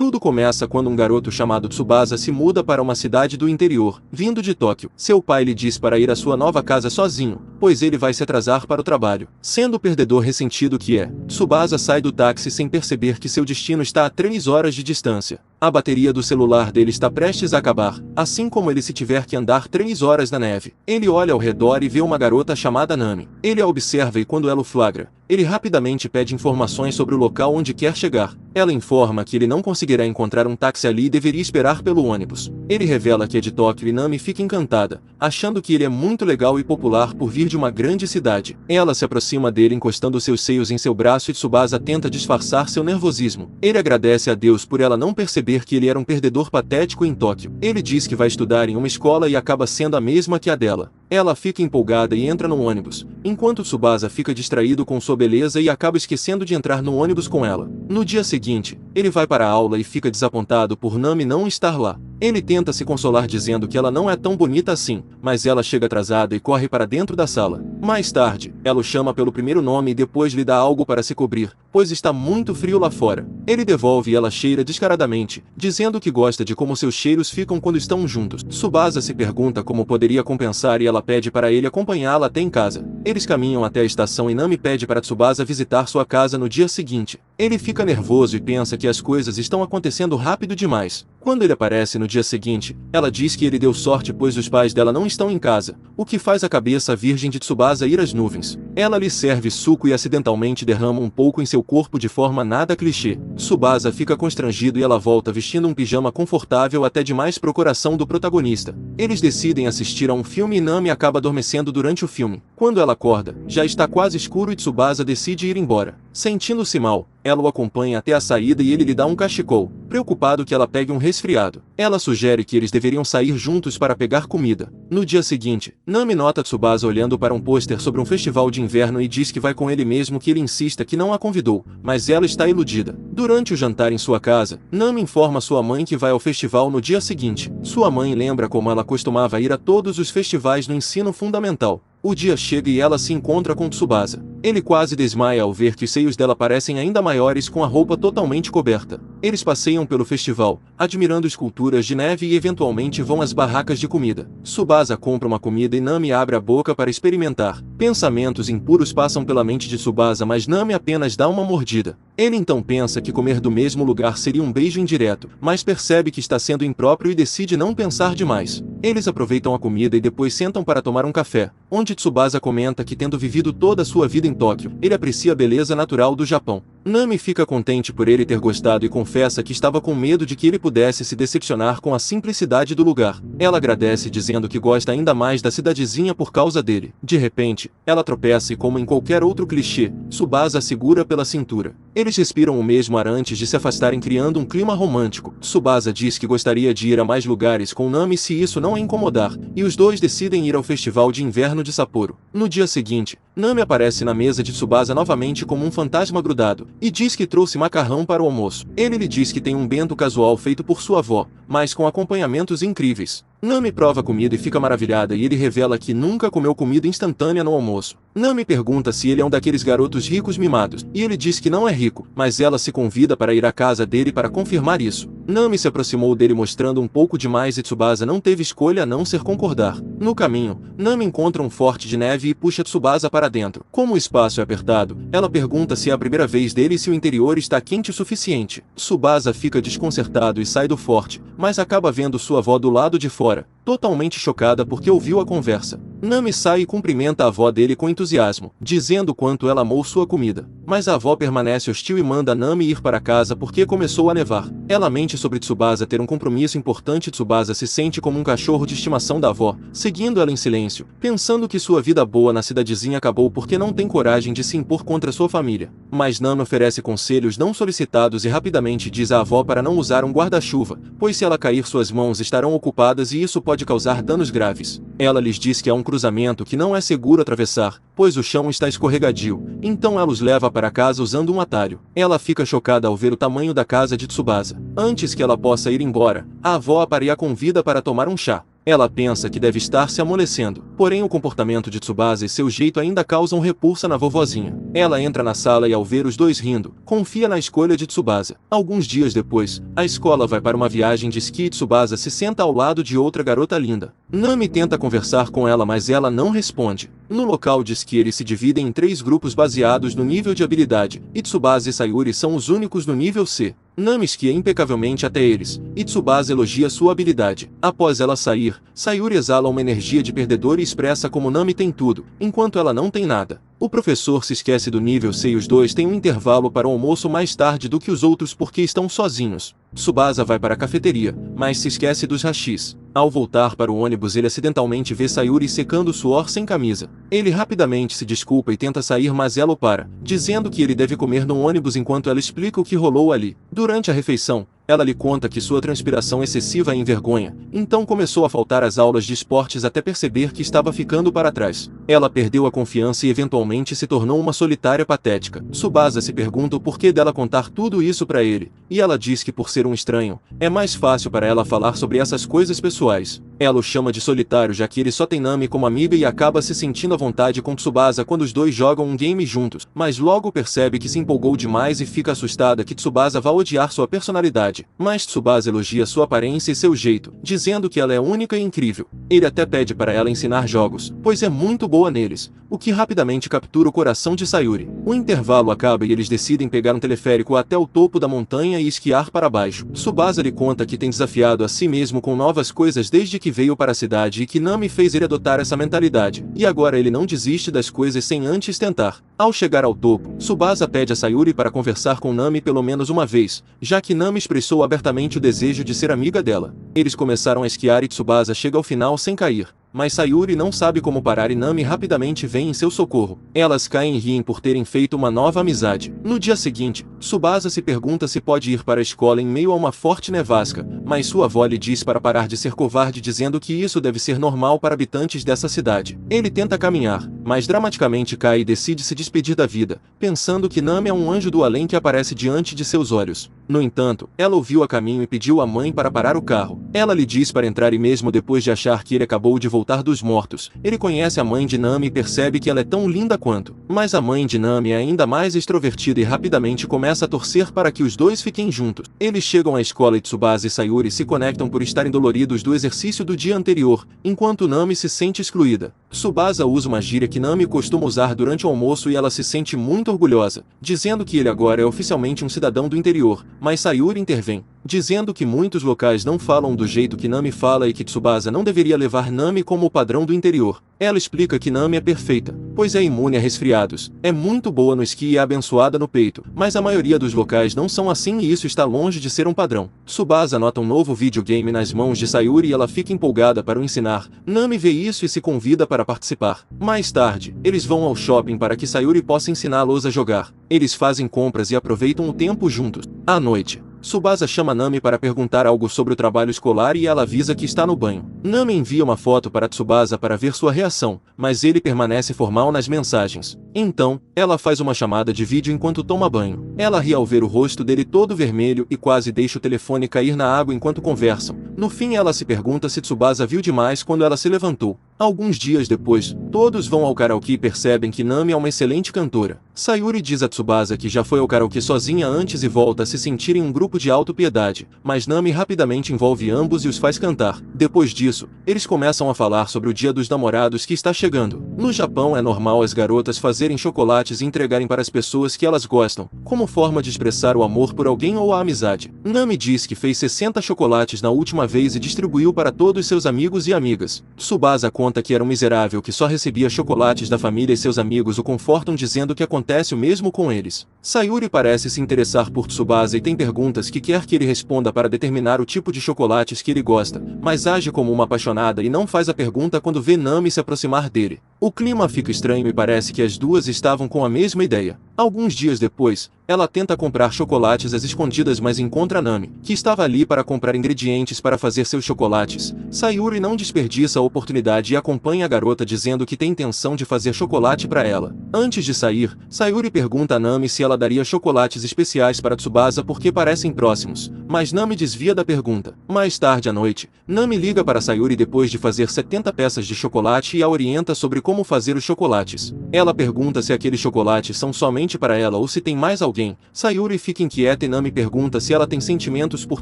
Tudo começa quando um garoto chamado Tsubasa se muda para uma cidade do interior, vindo de Tóquio. Seu pai lhe diz para ir à sua nova casa sozinho, pois ele vai se atrasar para o trabalho. Sendo o perdedor ressentido que é, Tsubasa sai do táxi sem perceber que seu destino está a 3 horas de distância. A bateria do celular dele está prestes a acabar, assim como ele se tiver que andar 3 horas na neve. Ele olha ao redor e vê uma garota chamada Nami. Ele a observa e quando ela o flagra, ele rapidamente pede informações sobre o local onde quer chegar. Ela informa que ele não conseguirá encontrar um táxi ali e deveria esperar pelo ônibus. Ele revela que é de Tóquio e Nami fica encantada, achando que ele é muito legal e popular por vir de uma grande cidade. Ela se aproxima dele encostando seus seios em seu braço e Tsubasa tenta disfarçar seu nervosismo. Ele agradece a Deus por ela não perceber que ele era um perdedor patético em Tóquio. Ele diz que vai estudar em uma escola e acaba sendo a mesma que a dela. Ela fica empolgada e entra no ônibus, enquanto Tsubasa fica distraído com sua beleza e acaba esquecendo de entrar no ônibus com ela. No dia seguinte, ele vai para a aula e fica desapontado por Nami não estar lá. Ele tenta se consolar dizendo que ela não é tão bonita assim, mas ela chega atrasada e corre para dentro da sala. Mais tarde, ela o chama pelo primeiro nome e depois lhe dá algo para se cobrir, pois está muito frio lá fora. Ele devolve e ela cheira descaradamente, dizendo que gosta de como seus cheiros ficam quando estão juntos. Tsubasa se pergunta como poderia compensar e ela pede para ele acompanhá-la até em casa. Eles caminham até a estação e Nami pede para Tsubasa visitar sua casa no dia seguinte. Ele fica nervoso e pensa que as coisas estão acontecendo rápido demais. Quando ele aparece no dia seguinte, ela diz que ele deu sorte pois os pais dela não estão em casa, o que faz a cabeça virgem de Tsubasa ir às nuvens. Ela lhe serve suco e acidentalmente derrama um pouco em seu corpo de forma nada clichê. Tsubasa fica constrangido e ela volta vestindo um pijama confortável até demais pro coração do protagonista. Eles decidem assistir a um filme e Nami acaba adormecendo durante o filme. Quando ela acorda, já está quase escuro e Tsubasa decide ir embora. Sentindo-se mal, ela o acompanha até a saída e ele lhe dá um cachecol, preocupado que ela pegue um resfriado. Ela sugere que eles deveriam sair juntos para pegar comida. No dia seguinte, Nami nota Tsubasa olhando para um pôster sobre um festival de inverno e diz que vai com ele mesmo que ele insista que não a convidou, mas ela está iludida. Durante o jantar em sua casa, Nami informa sua mãe que vai ao festival no dia seguinte. Sua mãe lembra como ela costumava ir a todos os festivais no ensino fundamental. O dia chega e ela se encontra com Tsubasa. Ele quase desmaia ao ver que os seios dela parecem ainda maiores com a roupa totalmente coberta. Eles passeiam pelo festival, admirando esculturas de neve e eventualmente vão às barracas de comida. Tsubasa compra uma comida e Nami abre a boca para experimentar. Pensamentos impuros passam pela mente de Tsubasa, mas Nami apenas dá uma mordida. Ele então pensa que comer do mesmo lugar seria um beijo indireto, mas percebe que está sendo impróprio e decide não pensar demais. Eles aproveitam a comida e depois sentam para tomar um café, onde Tsubasa comenta que tendo vivido toda a sua vida em Tóquio, ele aprecia a beleza natural do Japão. Nami fica contente por ele ter gostado e confessa que estava com medo de que ele pudesse se decepcionar com a simplicidade do lugar. Ela agradece dizendo que gosta ainda mais da cidadezinha por causa dele. De repente, ela tropeça e como em qualquer outro clichê, Tsubasa a segura pela cintura. Eles respiram o mesmo ar antes de se afastarem criando um clima romântico. Tsubasa diz que gostaria de ir a mais lugares com Nami se isso não a incomodar, e os dois decidem ir ao festival de inverno de Sapporo. No dia seguinte, Nami aparece na mesa de Tsubasa novamente como um fantasma grudado, e diz que trouxe macarrão para o almoço. Ele lhe diz que tem um bento casual feito por sua avó, mas com acompanhamentos incríveis. Nami prova a comida e fica maravilhada e ele revela que nunca comeu comida instantânea no almoço. Nami pergunta se ele é um daqueles garotos ricos mimados, e ele diz que não é rico, mas ela se convida para ir à casa dele para confirmar isso. Nami se aproximou dele mostrando um pouco demais e Tsubasa não teve escolha a não ser concordar. No caminho, Nami encontra um forte de neve e puxa Tsubasa para dentro. Como o espaço é apertado, ela pergunta se é a primeira vez dele e se o interior está quente o suficiente. Tsubasa fica desconcertado e sai do forte, mas acaba vendo sua avó do lado de fora, totalmente chocada porque ouviu a conversa. Nami sai e cumprimenta a avó dele com entusiasmo, dizendo quanto ela amou sua comida. Mas a avó permanece hostil e manda Nami ir para casa porque começou a nevar. Ela mente sobre Tsubasa ter um compromisso importante. Tsubasa se sente como um cachorro de estimação da avó, seguindo ela em silêncio, pensando que sua vida boa na cidadezinha acabou porque não tem coragem de se impor contra sua família. Mas Nami oferece conselhos não solicitados e rapidamente diz à avó para não usar um guarda-chuva, pois se ela cair suas mãos estarão ocupadas e isso pode causar danos graves. Ela lhes diz que há um cruzamento que não é seguro atravessar, pois o chão está escorregadio, então ela os leva para casa usando um atalho. Ela fica chocada ao ver o tamanho da casa de Tsubasa. Antes que ela possa ir embora, a avó a convida para tomar um chá. Ela pensa que deve estar se amolecendo, porém o comportamento de Tsubasa e seu jeito ainda causam repulsa na vovozinha. Ela entra na sala e ao ver os dois rindo, confia na escolha de Tsubasa. Alguns dias depois, a escola vai para uma viagem de esqui e Tsubasa se senta ao lado de outra garota linda. Nami tenta conversar com ela, mas ela não responde. No local de esqui eles se dividem em 3 grupos baseados no nível de habilidade, e Tsubasa e Sayuri são os únicos no nível C. Nami esquia impecavelmente até eles, e Tsubasa elogia sua habilidade. Após ela sair, Sayuri exala uma energia de perdedor e expressa como Nami tem tudo, enquanto ela não tem nada. O professor se esquece do nível C e os dois têm um intervalo para o almoço mais tarde do que os outros porque estão sozinhos. Tsubasa vai para a cafeteria, mas se esquece dos hashis. Ao voltar para o ônibus ele acidentalmente vê Sayuri secando o suor sem camisa. Ele rapidamente se desculpa e tenta sair, mas ela o para, dizendo que ele deve comer no ônibus enquanto ela explica o que rolou ali. Durante a refeição, ela lhe conta que sua transpiração excessiva a envergonha, então começou a faltar às aulas de esportes até perceber que estava ficando para trás. Ela perdeu a confiança e eventualmente se tornou uma solitária patética. Tsubasa se pergunta o porquê dela contar tudo isso para ele, e ela diz que por ser um estranho, é mais fácil para ela falar sobre essas coisas pessoais. Ela o chama de solitário já que ele só tem Nami como amiga e acaba se sentindo à vontade com Tsubasa quando os dois jogam um game juntos, mas logo percebe que se empolgou demais e fica assustada que Tsubasa vá odiar sua personalidade. Mas Tsubasa elogia sua aparência e seu jeito, dizendo que ela é única e incrível. Ele até pede para ela ensinar jogos, pois é muito boa neles, o que rapidamente captura o coração de Sayuri. O intervalo acaba e eles decidem pegar um teleférico até o topo da montanha e esquiar para baixo. Tsubasa lhe conta que tem desafiado a si mesmo com novas coisas desde que veio para a cidade e que Nami fez ele adotar essa mentalidade, e agora ele não desiste das coisas sem antes tentar. Ao chegar ao topo, Tsubasa pede a Sayuri para conversar com Nami pelo menos uma vez, já que Nami expressou abertamente o desejo de ser amiga dela. Eles começaram a esquiar e Tsubasa chega ao final sem cair. Mas Sayuri não sabe como parar e Nami rapidamente vem em seu socorro. Elas caem e riem por terem feito uma nova amizade. No dia seguinte, Tsubasa se pergunta se pode ir para a escola em meio a uma forte nevasca, mas sua avó lhe diz para parar de ser covarde, dizendo que isso deve ser normal para habitantes dessa cidade. Ele tenta caminhar, mas dramaticamente cai e decide se despedir da vida, pensando que Nami é um anjo do além que aparece diante de seus olhos. No entanto, ela ouviu a caminho e pediu à mãe para parar o carro. Ela lhe diz para entrar e mesmo depois de achar que ele acabou de voltar dos mortos, ele conhece a mãe de Nami e percebe que ela é tão linda quanto. Mas a mãe de Nami é ainda mais extrovertida e rapidamente começa a torcer para que os dois fiquem juntos. Eles chegam à escola e Tsubasa e Sayuri se conectam por estarem doloridos do exercício do dia anterior, enquanto Nami se sente excluída. Tsubasa usa uma gíria que Nami costuma usar durante o almoço e ela se sente muito orgulhosa, dizendo que ele agora é oficialmente um cidadão do interior, mas Sayuri intervém, dizendo que muitos locais não falam do jeito que Nami fala e que Tsubasa não deveria levar Nami como o padrão do interior. Ela explica que Nami é perfeita, pois é imune a resfriados, é muito boa no esqui e é abençoada no peito, mas a maioria dos locais não são assim e isso está longe de ser um padrão. Tsubasa nota um novo videogame nas mãos de Sayuri e ela fica empolgada para o ensinar. Nami vê isso e se convida para participar. Mais tarde, eles vão ao shopping para que Sayuri possa ensiná-los a jogar. Eles fazem compras e aproveitam o tempo juntos. À noite, Tsubasa chama Nami para perguntar algo sobre o trabalho escolar e ela avisa que está no banho. Nami envia uma foto para Tsubasa para ver sua reação, mas ele permanece formal nas mensagens. Então, ela faz uma chamada de vídeo enquanto toma banho. Ela ri ao ver o rosto dele todo vermelho e quase deixa o telefone cair na água enquanto conversam. No fim ela se pergunta se Tsubasa viu demais quando ela se levantou. Alguns dias depois, todos vão ao karaokê e percebem que Nami é uma excelente cantora. Sayuri diz a Tsubasa que já foi ao karaokê sozinha antes e volta a se sentir em um grupo de autopiedade, mas Nami rapidamente envolve ambos e os faz cantar. Depois disso, eles começam a falar sobre o Dia dos Namorados que está chegando. No Japão é normal as garotas fazerem chocolates e entregarem para as pessoas que elas gostam, como forma de expressar o amor por alguém ou a amizade. Nami diz que fez 60 chocolates na última vez e distribuiu para todos seus amigos e amigas. Tsubasa conta que era um miserável que só recebia chocolates da família e seus amigos o confortam dizendo que acontece o mesmo com eles. Sayuri parece se interessar por Tsubasa e tem perguntas que quer que ele responda para determinar o tipo de chocolates que ele gosta, mas age como uma apaixonada e não faz a pergunta quando vê Nami se aproximar dele. O clima fica estranho e parece que as duas estavam com a mesma ideia. Alguns dias depois, ela tenta comprar chocolates às escondidas, mas encontra Nami, que estava ali para comprar ingredientes para fazer seus chocolates. Sayuri não desperdiça a oportunidade e acompanha a garota dizendo que tem intenção de fazer chocolate para ela. Antes de sair, Sayuri pergunta a Nami se ela daria chocolates especiais para Tsubasa porque parecem próximos, mas Nami desvia da pergunta. Mais tarde à noite, Nami liga para Sayuri depois de fazer 70 peças de chocolate e a orienta sobre como fazer os chocolates. Ela pergunta se aqueles chocolates são somente para ela ou se tem mais alguém. Sayuri fica inquieta e Nami pergunta se ela tem sentimentos por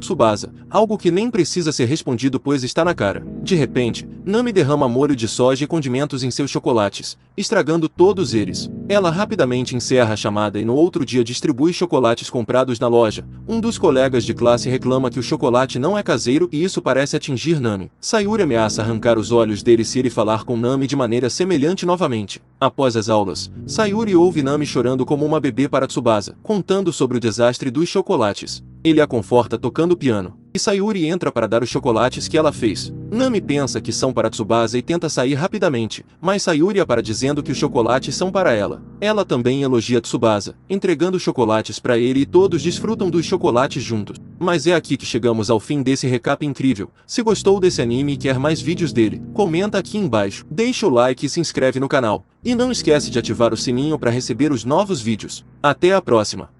Tsubasa, algo que nem precisa ser respondido pois está na cara. De repente, Nami derrama molho de soja e condimentos em seus chocolates, estragando todos eles. Ela rapidamente encerra a chamada e no outro dia distribui chocolates comprados na loja. Um dos colegas de classe reclama que o chocolate não é caseiro e isso parece atingir Nami. Sayuri ameaça arrancar os olhos dele se ele falar com Nami de maneira semelhante novamente. Após as aulas, Sayuri ouve Nami chorando como uma bebê para Tsubasa, contando sobre o desastre dos chocolates. Ele a conforta tocando piano, e Sayuri entra para dar os chocolates que ela fez. Nami pensa que são para Tsubasa e tenta sair rapidamente, mas Sayuri a para dizendo que os chocolates são para ela. Ela também elogia Tsubasa, entregando os chocolates para ele e todos desfrutam dos chocolates juntos. Mas é aqui que chegamos ao fim desse recap incrível. Se gostou desse anime e quer mais vídeos dele, comenta aqui embaixo, deixa o like e se inscreve no canal. E não esquece de ativar o sininho para receber os novos vídeos. Até a próxima!